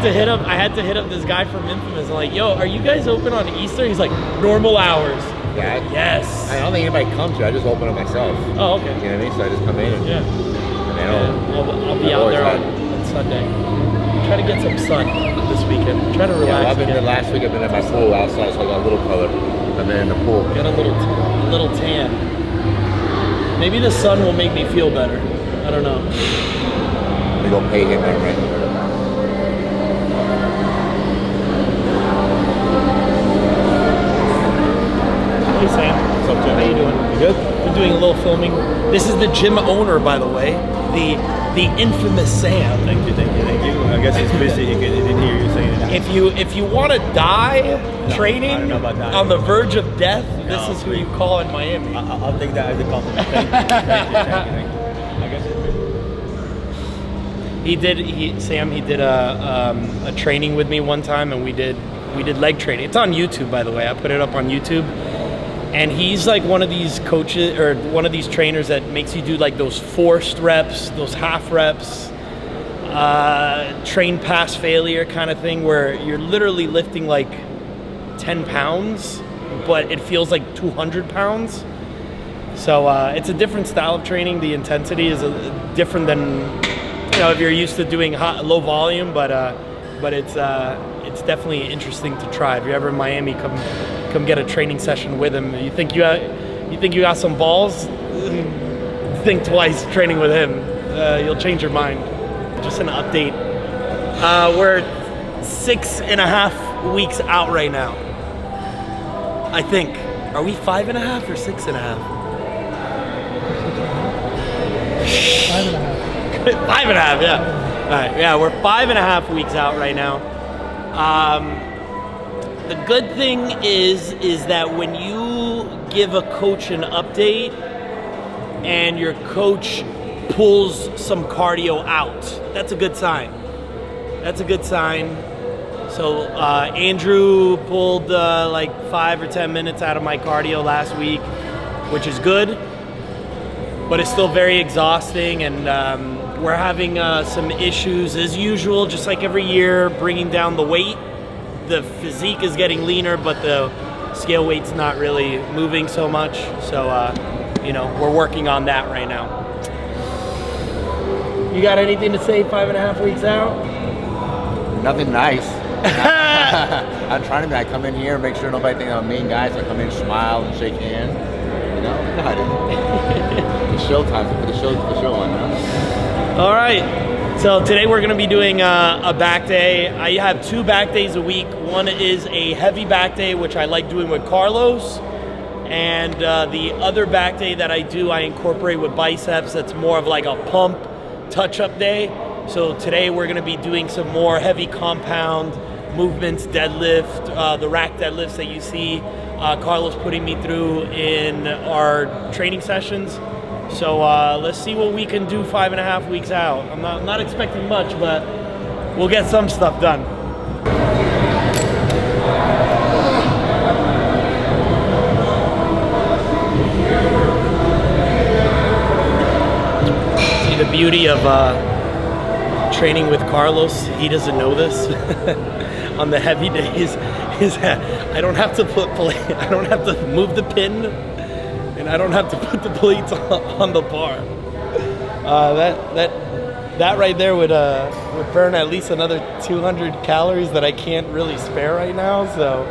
to hit up this guy from Infamous. I'm like, yo, are you guys open on Easter? He's like, normal hours. Yeah. Yes. I don't think anybody comes here. I just open it myself. Oh, okay. You know what I mean? So I just come in and I'll be out there on Sunday. Try to get some sun this weekend. Try to relax. Last week I've been at my pool outside, so I got a little color. I've been in the pool. Get a little tan. Maybe the sun will make me feel better. I don't know. We go pay him that rent. Hey Sam. What's up, Jim? How you doing? You good? We're doing a little filming. This is the gym owner, by the way. The infamous Sam. Thank you. I guess he's busy. He didn't hear you saying it. If you want to die training on the verge of death, this is who you call in Miami. I'll take that as a compliment. Thank you. I guess He did a training with me one time, and we did leg training. It's on YouTube, by the way. I put it up on YouTube. And he's like one of these coaches or one of these trainers that makes you do like those forced reps, those half reps, train pass failure kind of thing, where you're literally lifting like 10 pounds, but it feels like 200 pounds. So it's a different style of training. The intensity is different than, if you're used to doing low volume, but it's definitely interesting to try. If you're ever in Miami, come get a training session with him. You think you got some balls? Think twice training with him. You'll change your mind. Just an update. We're 6.5 weeks out right now. I think. Are we 5.5 or 6.5? 5.5. 5.5, yeah. All right, yeah, we're 5.5 weeks out right now. The good thing is that when you give a coach an update and your coach pulls some cardio out, that's a good sign. So Andrew pulled like 5 or 10 minutes out of my cardio last week, which is good, but it's still very exhausting, and we're having some issues as usual, just like every year, bringing down the weight. The physique is getting leaner, but the scale weight's not really moving so much. So, we're working on that right now. You got anything to say 5.5 weeks out? Nothing nice. I'm trying to be. I come in here, make sure nobody thinks I'm a mean guy, so I come in, smile, and shake hands. It's showtime. Put the show on now. All right. So today we're going to be doing a back day. I have 2 back days a week. One is a heavy back day, which I like doing with Carlos. And the other back day that I do, I incorporate with biceps. That's more of like a pump touch-up day. So today we're going to be doing some more heavy compound movements, deadlift, the rack deadlifts that you see Carlos putting me through in our training sessions. So let's see what we can do 5.5 weeks out. I'm not expecting much, but we'll get some stuff done. See the beauty of training with Carlos. He doesn't know this. On the heavy days, I don't have to move the pin. And I don't have to put the plates on the bar. That right there would burn at least another 200 calories that I can't really spare right now. So.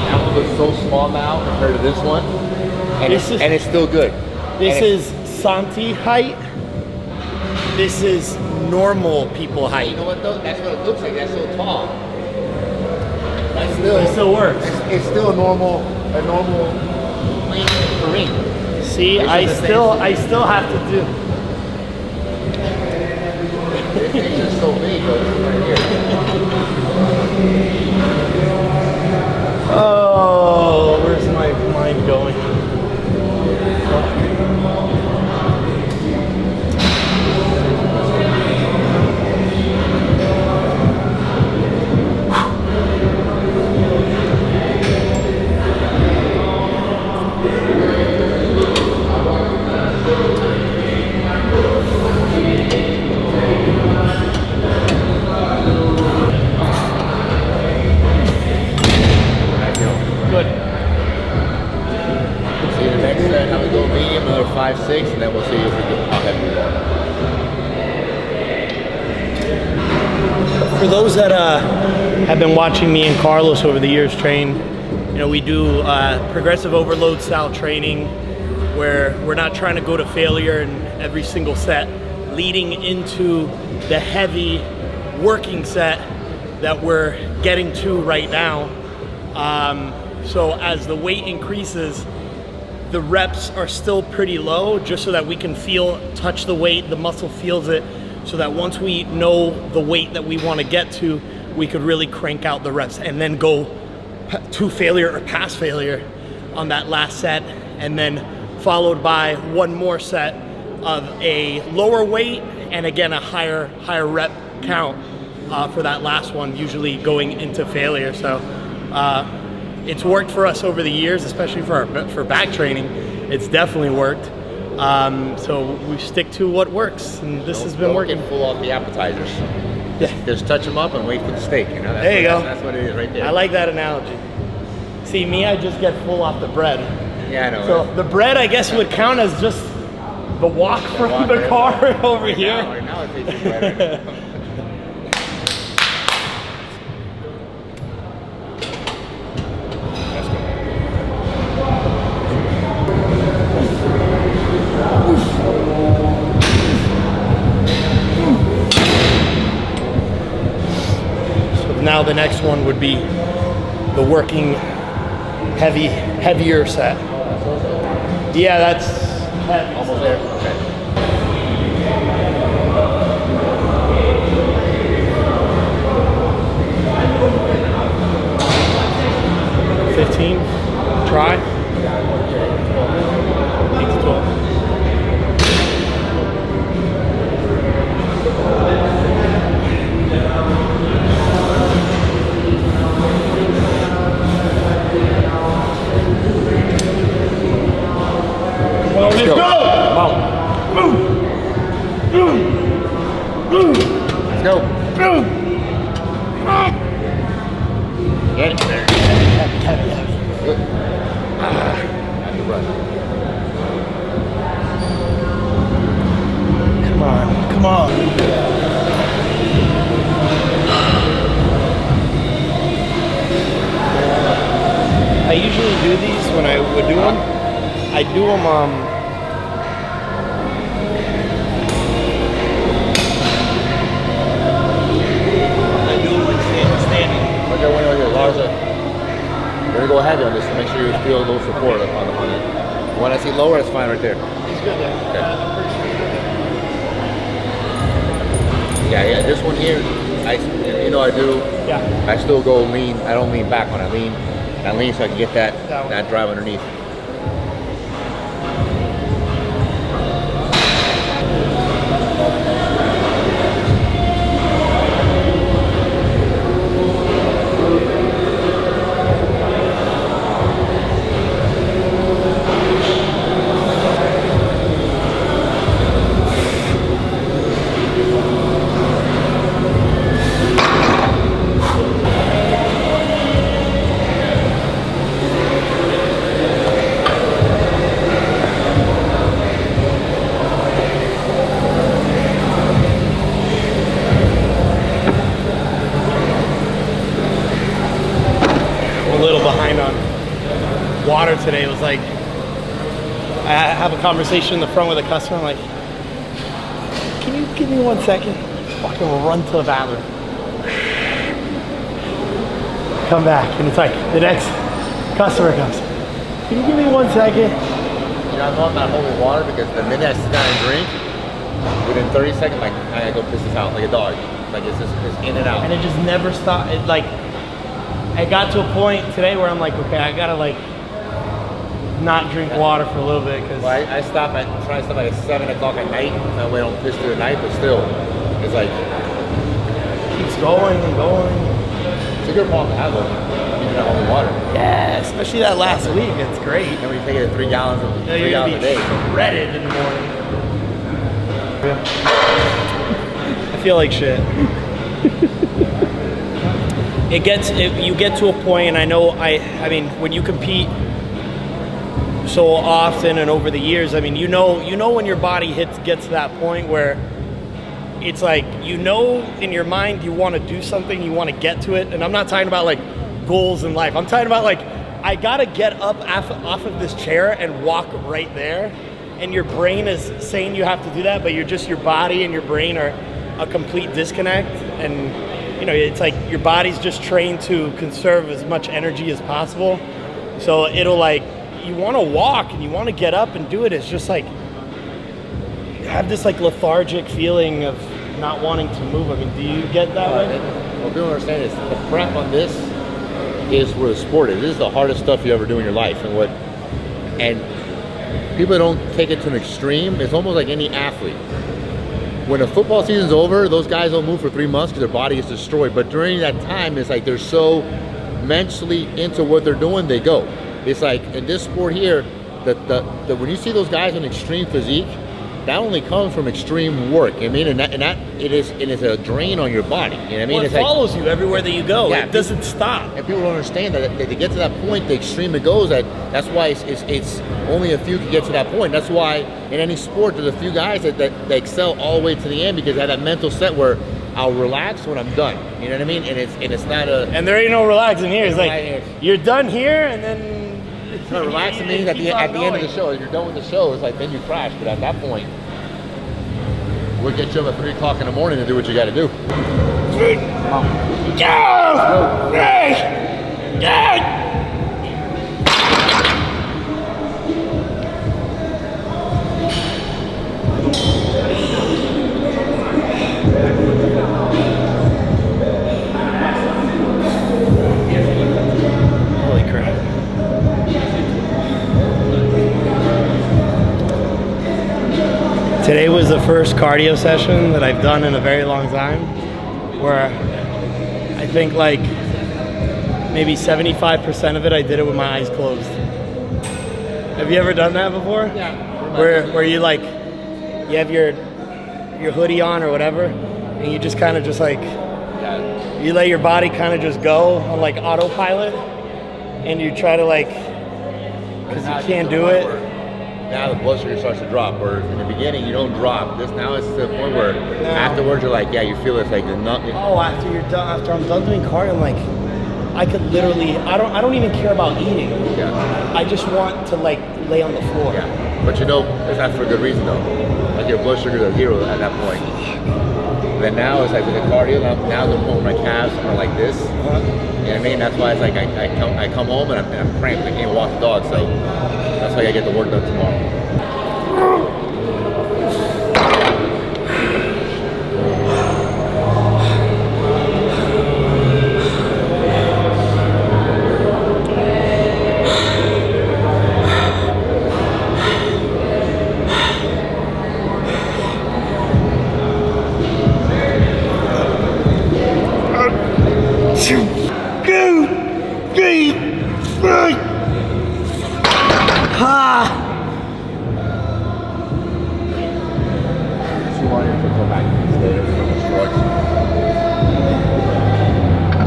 That one looks so small now compared to this one. And it's still good. This is Santi height. This is normal people height. You know what though? That's what it looks like. That's so tall. It still works. It's still a normal length for me. See, I still have to do. It's just so big, though. Right here. Oh, where's my mind going? 6, and then we'll see if we can how heavy we go. For those that have been watching me and Carlos over the years train, you know, we do progressive overload style training where we're not trying to go to failure in every single set, leading into the heavy working set that we're getting to right now. So as the weight increases, the reps are still pretty low, just so that we can touch the weight, the muscle feels it, so that once we know the weight that we want to get to, we could really crank out the reps and then go to failure or past failure on that last set, and then followed by one more set of a lower weight and again a higher rep count for that last one, usually going into failure. So it's worked for us over the years, especially for back training. It's definitely worked. So we stick to what works, and this has been working. Don't get full off the appetizers. Yeah. Just touch them up and wait for the steak. You know. There you go. That's what it is right there. I like that analogy. See, me, I just get full off the bread. Yeah, I know. So the bread, I guess, would count as just the walk from the car over here. Right now it tastes better. Now the next one would be the working heavier set. Yeah, that's heavy. Almost there. Okay. Try. 8 to 12. Let's go. Let's go. Get it there. Good. That's the run. Come on. I usually do these when I would do them. I do them standing. Okay, when you're larger, we're gonna go heavy on this to make sure you feel a little support on it. When I see lower, it's fine right there. It's good there. Okay. Yeah. This one here, I do. Yeah. I still go lean. I don't lean back on it. I lean so I can get that drive underneath. Water today. Was like, I have a conversation in the front with a customer. I'm like, can you give me 1 second? Fucking run to the bathroom. Come back, and it's like the next customer comes. Can you give me 1 second? You know, I'm not holding water because the minute I sit down and drink, within 30 seconds, like I gotta go piss this out like a dog. Like it's in and out. And it just never stopped. It like, I got to a point today where I'm like, okay, I gotta like not drink water for a little bit because I try to stop at 7 o'clock at night. That way I don't piss through the night, but still, it's like keeps going and going. It's a good problem to have though. You're not holding water. Yeah, especially that last week. It's great. And when you take it 3 gallons a day. Shredded in the morning. I feel like shit. You get to a point, and I know, I mean, when you compete, so often and over the years. I mean, you know when your body gets to that point where it's like, in your mind you want to do something, you want to get to it. And I'm not talking about like goals in life. I'm talking about like, I gotta get up off of this chair and walk right there. And your brain is saying you have to do that, but your body and your brain are a complete disconnect. And it's like your body's just trained to conserve as much energy as possible. So it'll like, you want to walk and you want to get up and do it. It's just like, you have this like lethargic feeling of not wanting to move. I mean, do you get that way? What people don't understand is the prep on this is where the sport is. This is the hardest stuff you ever do in your life. And people don't take it to an extreme. It's almost like any athlete. When the football season's over, those guys don't move for 3 months because their body is destroyed. But during that time, it's like they're so mentally into what they're doing, they go. It's like in this sport here, when you see those guys in extreme physique, that only comes from extreme work. I mean, and it is a drain on your body. You know what I mean? Well, it follows you everywhere that you go. Yeah, it doesn't stop. And people don't understand that to get to that point, the extreme it goes at. That's why it's only a few can get to that point. That's why in any sport, there's a few guys that excel all the way to the end because they have that mental set where I'll relax when I'm done. You know what I mean? And it's not a. And there ain't no relaxing here. It's like you're done here, and then. No, relaxing means at the end of the show, if you're done with the show, it's like then you crash. But at that point, we'll get you up at 3 o'clock in the morning to do what you got to do. Holy crap. Today was the first cardio session that I've done in a very long time, where I think like maybe 75% of it I did it with my eyes closed. Have you ever done that before? Yeah. Where you like, you have your hoodie on or whatever, and you just kind of just like, you let your body kind of just go on like autopilot, and you try to like, because you can't do it. Now the blood sugar starts to drop, where in the beginning you don't drop. Now it's to the point where afterwards you're like, yeah, you feel it's like the nut. Oh, after I'm done doing cardio, I'm like, I could literally, I don't even care about eating. Yeah. I just want to like lay on the floor. Yeah. But it's not for a good reason though. Like your blood sugar is 0 at that point. And then now it's like with the cardio, now the point where my calves are like this. You know what I mean? That's why it's like I come home and I'm cramped. I can't walk the dog, so that's why I get the work done tomorrow.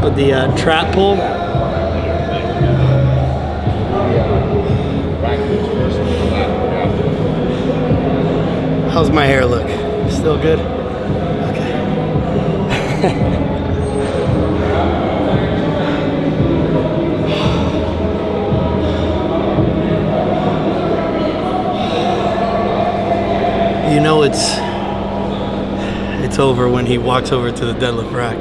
With the trap pull. How's my hair look? Still good? Okay. You know it's over when he walks over to the deadlift rack.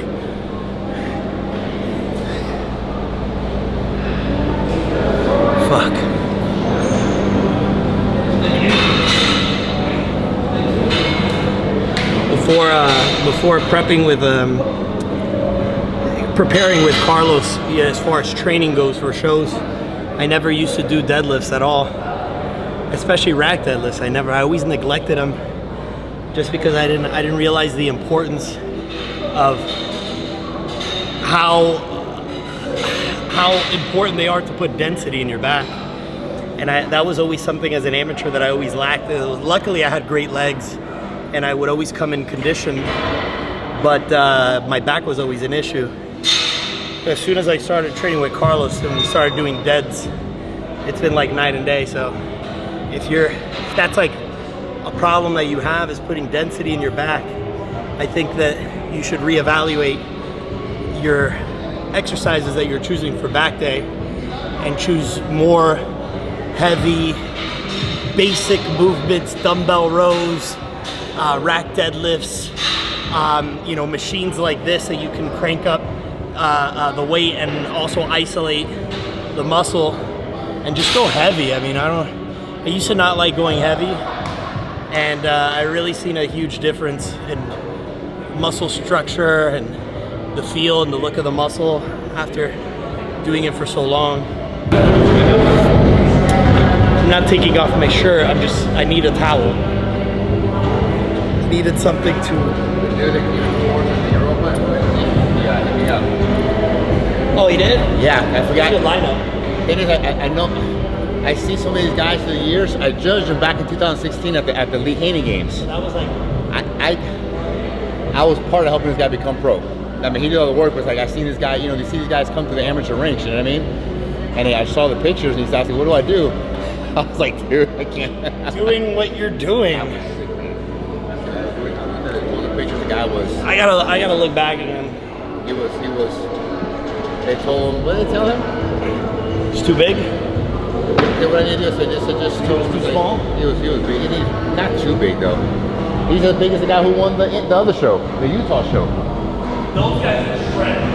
Fuck. Before prepping with preparing with Carlos, as far as training goes for shows, I never used to do deadlifts at all, especially rack deadlifts. I always neglected them just because I didn't realize the importance of how important they are to put density in your back. And that was always something as an amateur that I always lacked. Luckily I had great legs and I would always come in condition, but my back was always an issue. As soon as I started training with Carlos and we started doing deads, it's been like night and day. So if that's like a problem that you have is putting density in your back, I think that you should reevaluate your exercises that you're choosing for back day and choose more heavy, basic movements, dumbbell rows, rack deadlifts, you know, machines like this that you can crank up the weight and also isolate the muscle and just go heavy. I mean, I used to not like going heavy, and I really seen a huge difference in muscle structure and the feel and the look of the muscle after doing it for so long. I'm not taking off my shirt, I need a towel. I needed something to... Oh, he did? Yeah, I forgot. Good lineup. It is, I know, I see some of these guys through the years. I judged them back in 2016 at the Lee Haney games. That was like... I was part of helping this guy become pro. I mean, he did all the work, but it's like, I seen this guy, you know, you see these guys come to the amateur rinks, you know what I mean? And I saw the pictures, and he's asking, what do I do? I was like, dude, I can't. Doing what you're doing. One of the pictures, the guy was... I gotta look back again. He was, they told him, what did they tell him? It's too big? They what I need to do, so just He was too small? He was big. Not too big, though. He's as big as the guy who won the other show, the Utah show. Those guys are shredded.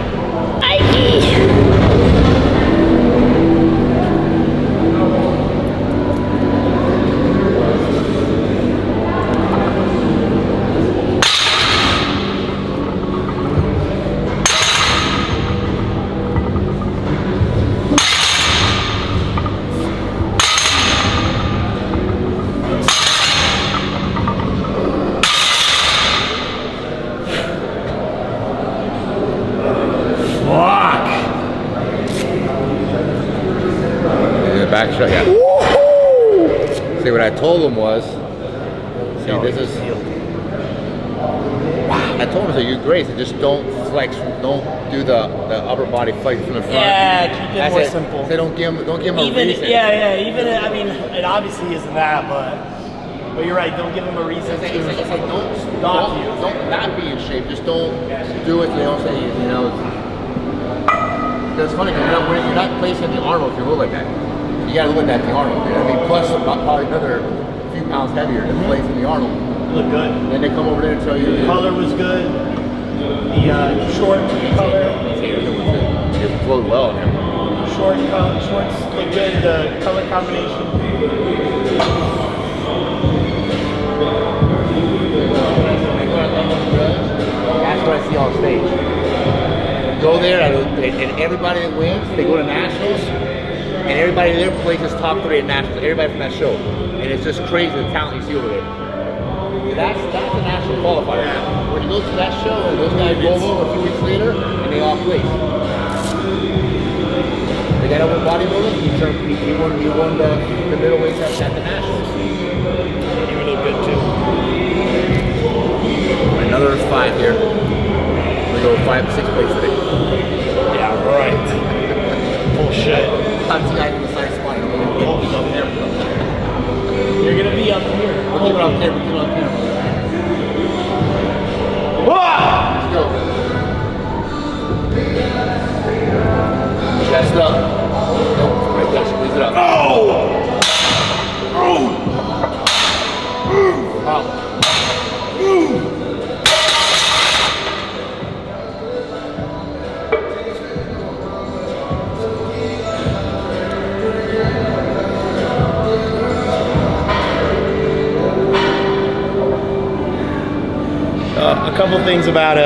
Back shot, yeah. See, what I told him was, this is, I told him, so you're great, so just don't flex, don't do the upper body flex from the front. Yeah, keep it more simple. Say don't give him a reason. Even, I mean, it obviously isn't that, but you're right, don't give him a reason It's like, don't not be in shape, just don't do it, you know what I'm saying, you know. It's funny, because you're not placing the arm if you look like that. You gotta look at the Arnold, dude. I mean, plus probably another few pounds heavier than placing the Arnold. You look good. Then they come over there and tell you. The color was good. The short color. It flowed well. Shorts look good. The color combination. That's what I see on stage. Go there, and everybody that wins, they go to nationals. And everybody there plays his top 3 at nationals. Everybody from that show, and it's just crazy the talent you see over there. That's a national qualifier. When you go to that show, those guys roll over a few weeks later, and they all place. The guy that won bodybuilding, he won the middleweight at the nationals. You look good too. Another 5 here. We go 5 6 places today. Yeah, right. Bullshit. I'm tonight in the side spot. You're gonna be up here. We'll keep it on camera. Keep it on camera. Let's go. Chest up. Nope. Right there. Squeeze it up. Oh! Out. A couple things about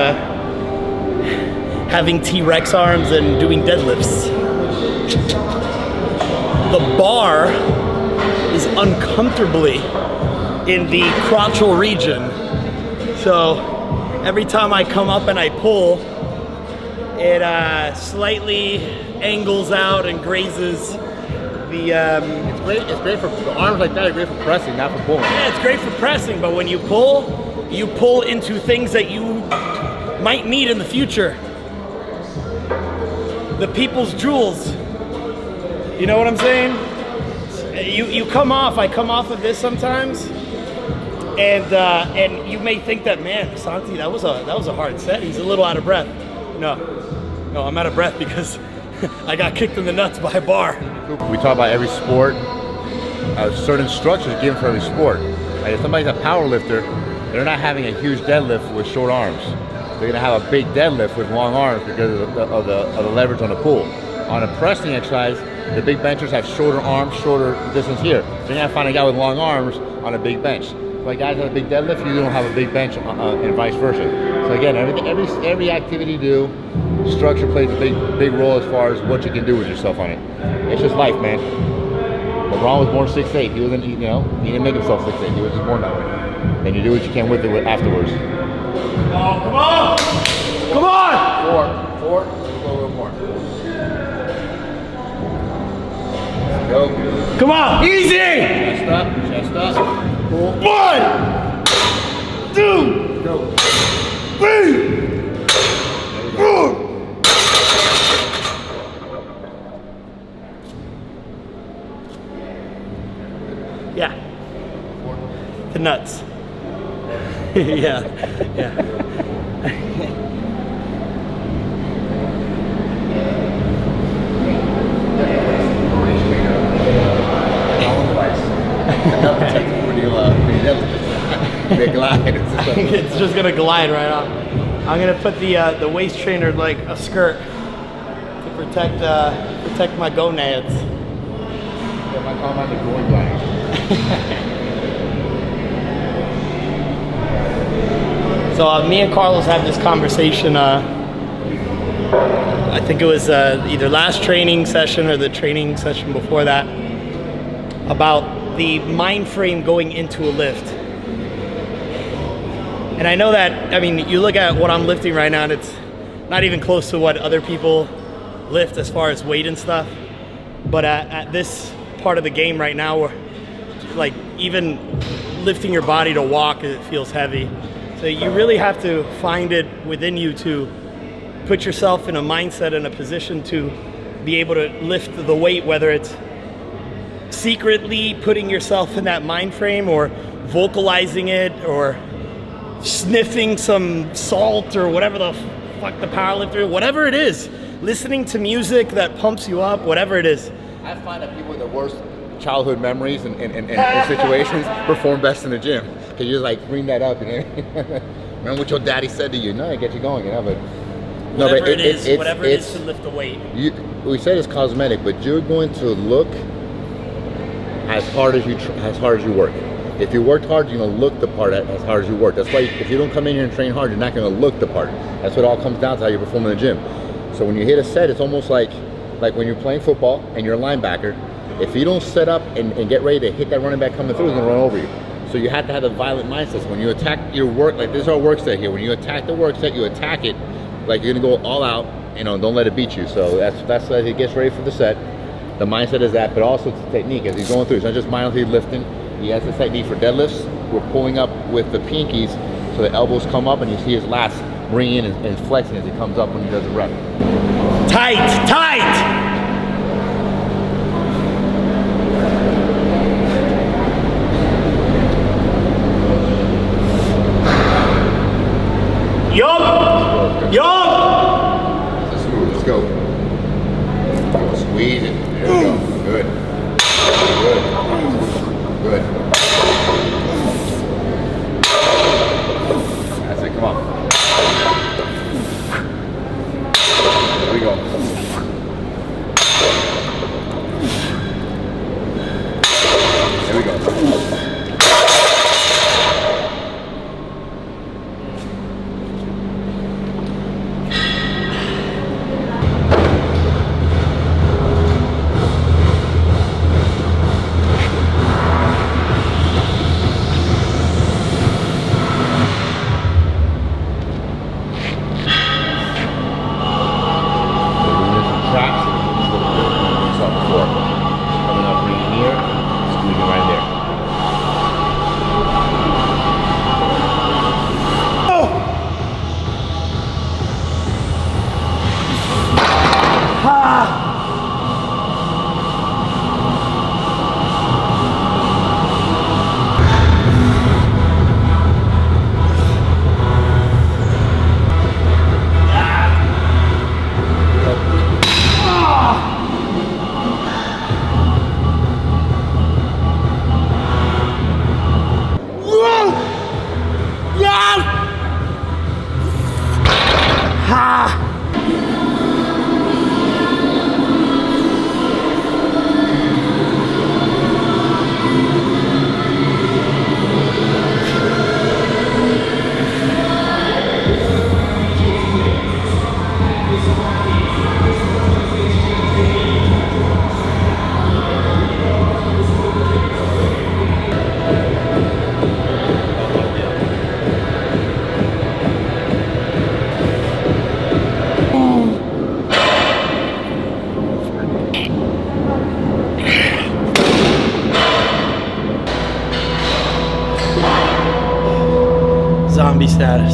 having T-Rex arms and doing deadlifts. The bar is uncomfortably in the crotchal region. So every time I come up and I pull, it slightly angles out and grazes the... It's great for the arms like that are great for pressing, not for pulling. Yeah, it's great for pressing, but when you pull into things that you might need in the future. The people's jewels. You know what I'm saying? you come off. I come off of this sometimes, and you may think that, man, Santi, that was a hard set. He's a little out of breath. No, I'm out of breath because I got kicked in the nuts by a bar. We talk about every sport, certain structures given for every sport. Like if somebody's a power lifter, they're not having a huge deadlift with short arms. They're gonna have a big deadlift with long arms because of the leverage on the pull. On a pressing exercise, the big benchers have shorter arms, shorter distance here. So you're gonna find a guy with long arms on a big bench. So like guys have a big deadlift, you don't have a big bench and vice versa. So again, every activity you do, structure plays a big role as far as what you can do with yourself on it. It's just life, man. LeBron was born 6'8". He wasn't, he didn't make himself 6'8". He was just born that way. And you do what you can with it afterwards. Oh, come on! Come on! Four. Let's go a little more. Let's go. Come on! Easy! Chest up. Cool. 1, 2, Go. 3, 4. Yeah. The nuts. yeah. They glide. It's just gonna glide right off. I'm gonna put the waist trainer like a skirt to protect my gonads. Yeah, my call on the groin glide. So me and Carlos had this conversation. I think it was either last training session or the training session before that, about the mind frame going into a lift. And I know that, I mean, you look at what I'm lifting right now and it's not even close to what other people lift as far as weight and stuff. But at this part of the game right now, where like even lifting your body to walk, it feels heavy. So you really have to find it within you to put yourself in a mindset and a position to be able to lift the weight, whether it's secretly putting yourself in that mind frame or vocalizing it or sniffing some salt or whatever the fuck the powerlifter, whatever it is, listening to music that pumps you up, whatever it is. I find that people with the worst childhood memories and situations perform best in the gym. Cause you just like bring that up and remember what your daddy said to you. No, it gets you going, but Whatever it is to lift the weight. We said it's cosmetic, but you're going to look as hard as you work. If you worked hard, you're gonna look the part as hard as you work. That's why if you don't come in here and train hard, you're not gonna look the part. That's what it all comes down to, how you perform in the gym. So when you hit a set, it's almost like when you're playing football and you're a linebacker. If you don't set up and get ready to hit that running back coming through, he's gonna run over you. So you have to have a violent mindset. So when you attack your work, like this is our work set here. When you attack the work set, you attack it like you're gonna go all out. Don't let it beat you. So that's as he gets ready for the set. The mindset is that, but also it's the technique as he's going through. It's not just mindlessly lifting. He has this technique for deadlifts. We're pulling up with the pinkies so the elbows come up and you see his lats bringing in and flexing as he comes up when he does the rep. Tight, tight! Yup! Yup! Let's smooth, let's go. Squeeze it. There we go. Good. Good. Good. That's it, come on. There we go. zombie status.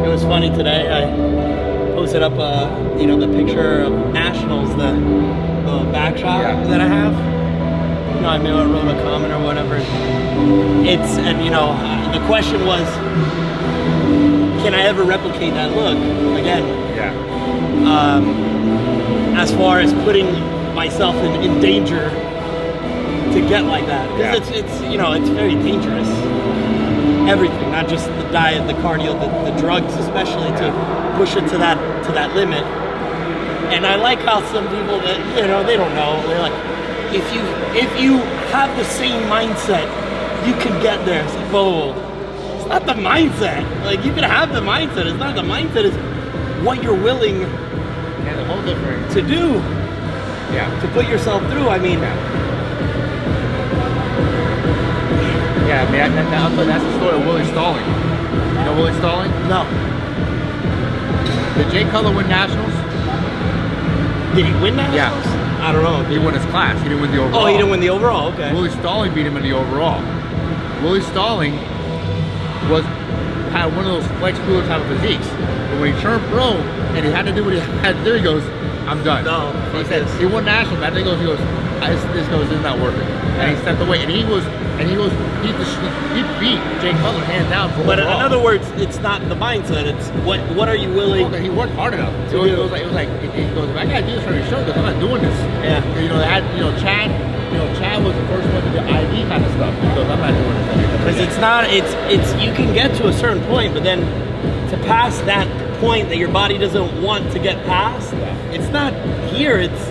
It was funny today. I posted up, the picture of Nationals, the back shot that I have. I may have wrote a comment or whatever. The question was, can I ever replicate that look again? Yeah. As far as putting myself in danger to get like that, because it's very dangerous. Everything, not just the diet, the cardio, the drugs, especially to push it to that limit. And I like how some people that they don't know. They're like, if you have the same mindset, you can get there. It's like, whoa, it's not the mindset. Like, you can have the mindset. It's not the mindset. It's what you're willing And the whole different. to do. Yeah. To put yourself through. I mean, Yeah, I mean, that's the story of Willie Stalling. You know Willie Stalling? no. Did Jay Cutler win Nationals? Did he win that? Yeah. I don't know. He won his class. He didn't win the overall. Oh, he didn't win the overall. Okay. Willie Stalling beat him in the overall. Willie Stalling had one of those flex cooler type of physiques. But when he turned pro and he had to do what he had to do, he goes, I'm done. No, He said he won Nationals. That thing goes, he goes, this is not working. And he stepped away. And he beat Jay Cutler hands down for But overall. in other words, it's not the mindset. It's what are you willing? He worked hard enough. To It do. was like he goes, I gotta do this for your show because I'm not doing this. Yeah. They had Chad. Chad was the first one to do IV kind of stuff. He goes, I'm not doing this anymore. Because it's not. It's you can get to a certain point, but then to pass that point that your body doesn't want to get past, it's not here. It's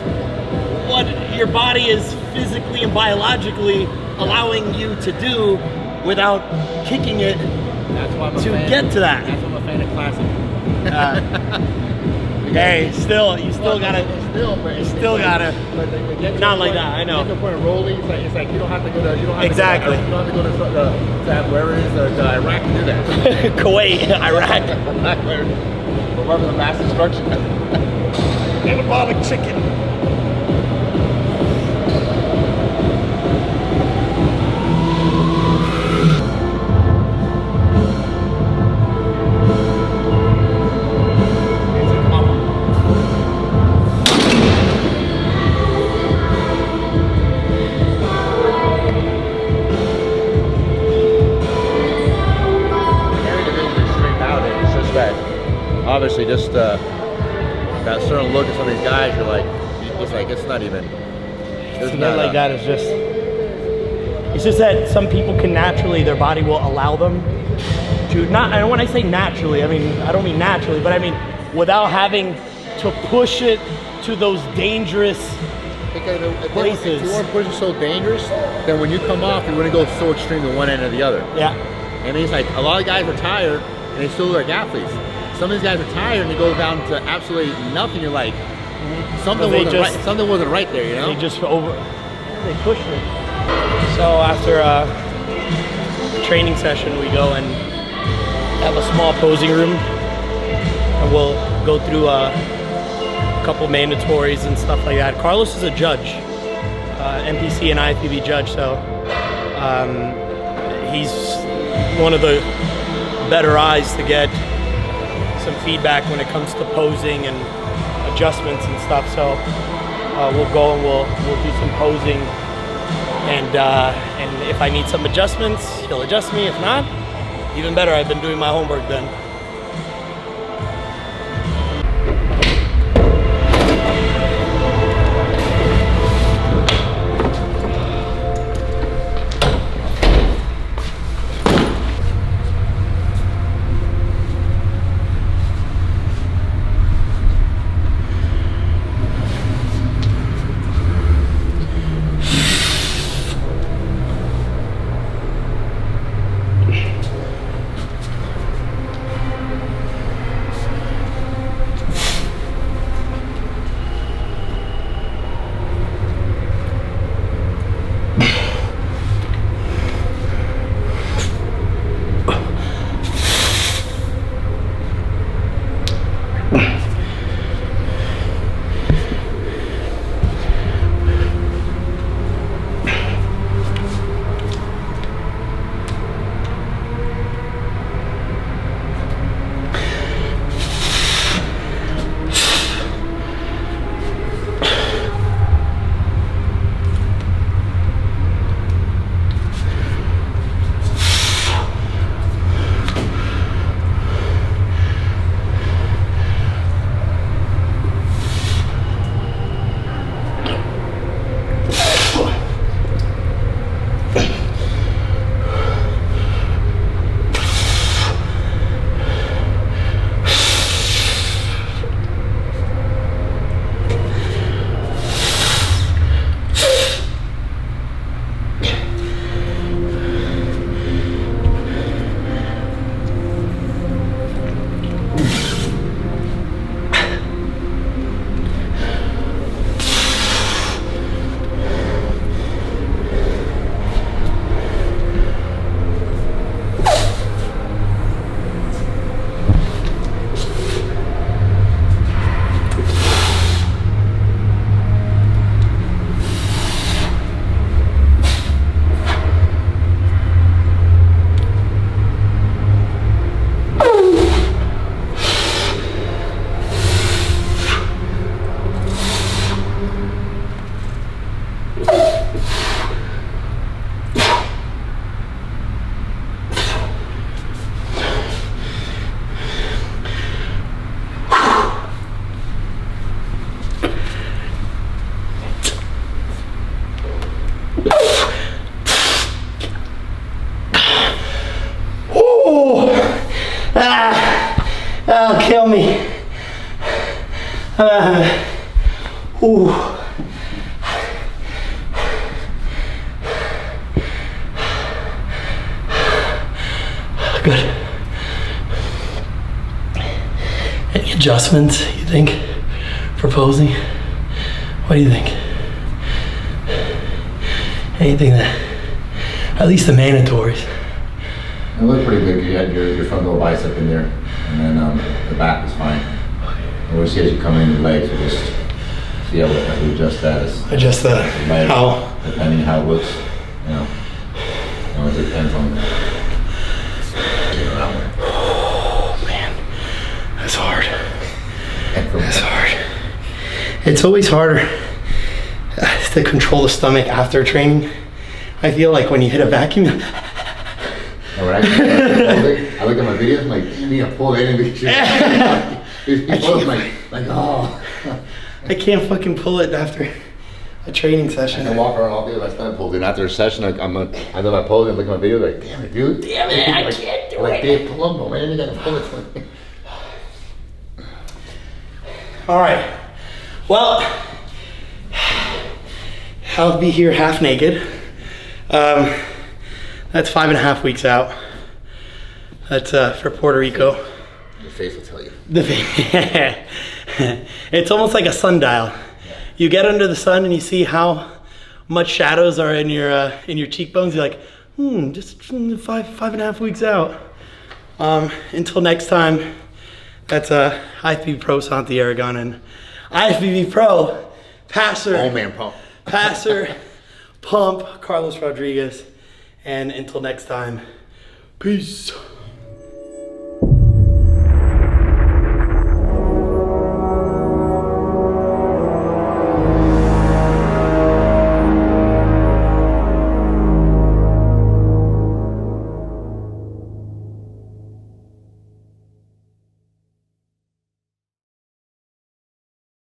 what your body is physically and biologically allowing you to do without kicking it That's why I'm a to fan. get to that. That's why I'm a fan of classic. Hey, you still gotta. But You still gotta. Not like that, I know. Get to the point of rolling. It's like you don't have to go to. You don't have Exactly. To go, you don't have to go to wherever it is, to Iraq to do that. Kuwait, Iraq. Wherever the mass destruction. Anabolic chicken. Obviously, just that certain look at some of these guys, you're like, it's not even. It's To get like that is just. It's just that some people can naturally, their body will allow them to not. And when I say naturally, I mean I don't mean naturally, but I mean without having to push it to those dangerous places. If you weren't pushing so dangerous, then when you come off, you're going to go so extreme to one end or the other. Yeah. And it's like a lot of guys are tired and they still look like athletes. Some of these guys are tired and they go down to absolutely nothing. You're like, something wasn't right there, you know? They just they pushed it. So after a training session, we go and have a small posing room, and we'll go through a couple mandatories and stuff like that. Carlos is a judge, NPC and IFBB judge, so he's one of the better eyes to get some feedback when it comes to posing and adjustments and stuff. So we'll go and we'll do some posing, and if I need some adjustments, he'll adjust me. If not, even better, I've been doing my homework then. Ooh. Good. Any adjustments you think for posing? What do you think? Anything that, at least the mandatories. It looked pretty good. You had your front lower bicep in there, and then the back was fine. And we'll see as you come in the legs, we'll just see how we adjust that. Adjust the how? Depending how it looks, you know. It depends on Oh man, that's hard. That's hard. It's always harder to control the stomach after training. I feel like when you hit a vacuum. I look at my videos, I'm like, damn, you gotta pull that in because like, oh. I can't fucking pull it after a training session. I can walk around all day, that's not pulled in. After a session, I know my pose and look at my video, like, damn it, dude. Damn it, I can't do it. Like Dave Palumbo, man, you gotta pull it. All right, well, I'll be here half naked. That's 5.5 weeks out. That's for Puerto Rico. Your face will tell you. It's almost like a sundial. You get under the sun and you see how much shadows are in your cheekbones. You're like, just 5.5 weeks out. Until next time, that's IFBB Pro Santi Aragon and IFBB Pro Passer. Oh man, pump. Passer, Pump, Carlos Rodriguez. And until next time, peace.